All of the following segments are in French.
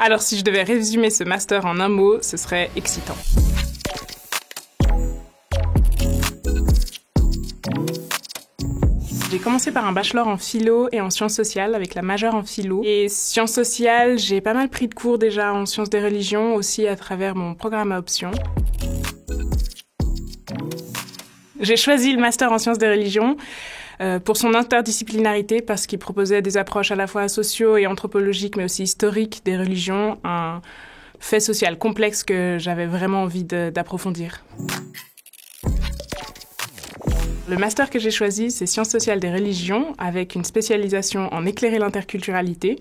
Alors si je devais résumer ce master en un mot, ce serait excitant. J'ai commencé par un bachelor en philo et en sciences sociales avec la majeure en philo. Et sciences sociales, j'ai pas mal pris de cours déjà en sciences des religions, aussi à travers mon programme à option. J'ai choisi le master en sciences des religions pour son interdisciplinarité, parce qu'il proposait des approches à la fois socio- et anthropologiques, mais aussi historiques des religions, un fait social complexe que j'avais vraiment envie d'approfondir. Le master que j'ai choisi, c'est Sciences sociales des religions, avec une spécialisation en éclairer l'interculturalité.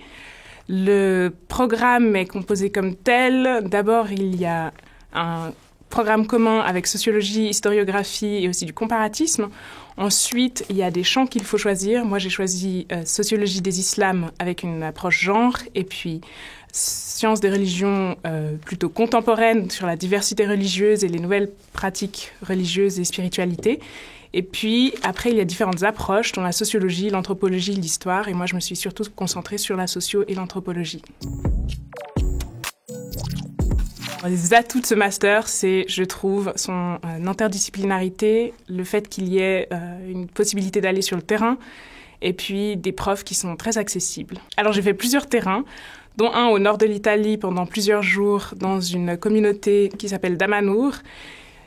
Le programme est composé comme tel. D'abord, il y a un programme commun avec sociologie, historiographie et aussi du comparatisme. Ensuite, il y a des champs qu'il faut choisir. Moi, j'ai choisi sociologie des islams avec une approche genre, et puis sciences des religions plutôt contemporaines sur la diversité religieuse et les nouvelles pratiques religieuses et spiritualité. Et puis, après, il y a différentes approches, dont la sociologie, l'anthropologie, l'histoire. Et moi, je me suis surtout concentrée sur la socio- et l'anthropologie. Les atouts de ce master, c'est, je trouve, son interdisciplinarité, le fait qu'il y ait une possibilité d'aller sur le terrain, et puis des profs qui sont très accessibles. Alors, j'ai fait plusieurs terrains, dont un au nord de l'Italie pendant plusieurs jours dans une communauté qui s'appelle Damanhur.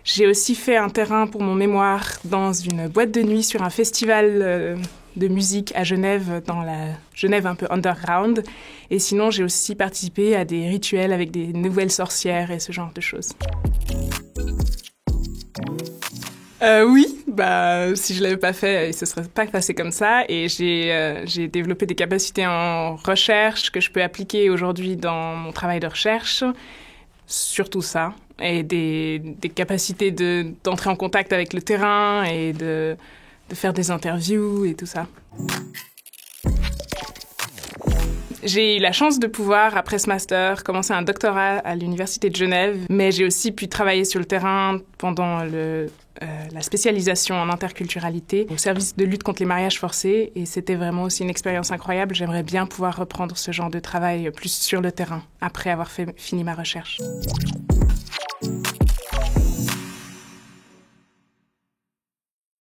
J'ai aussi fait un terrain pour mon mémoire dans une boîte de nuit sur un festival de musique à Genève, dans la Genève un peu underground. Et sinon, j'ai aussi participé à des rituels avec des nouvelles sorcières et ce genre de choses. Oui, si je l'avais pas fait, ce serait pas passé comme ça. Et j'ai développé des capacités en recherche que je peux appliquer aujourd'hui dans mon travail de recherche. Surtout ça. Et des capacités d'entrer en contact avec le terrain et de faire des interviews et tout ça. J'ai eu la chance de pouvoir, après ce master, commencer un doctorat à l'Université de Genève, mais j'ai aussi pu travailler sur le terrain pendant la spécialisation en interculturalité au service de lutte contre les mariages forcés, et c'était vraiment aussi une expérience incroyable. J'aimerais bien pouvoir reprendre ce genre de travail plus sur le terrain après avoir fini ma recherche.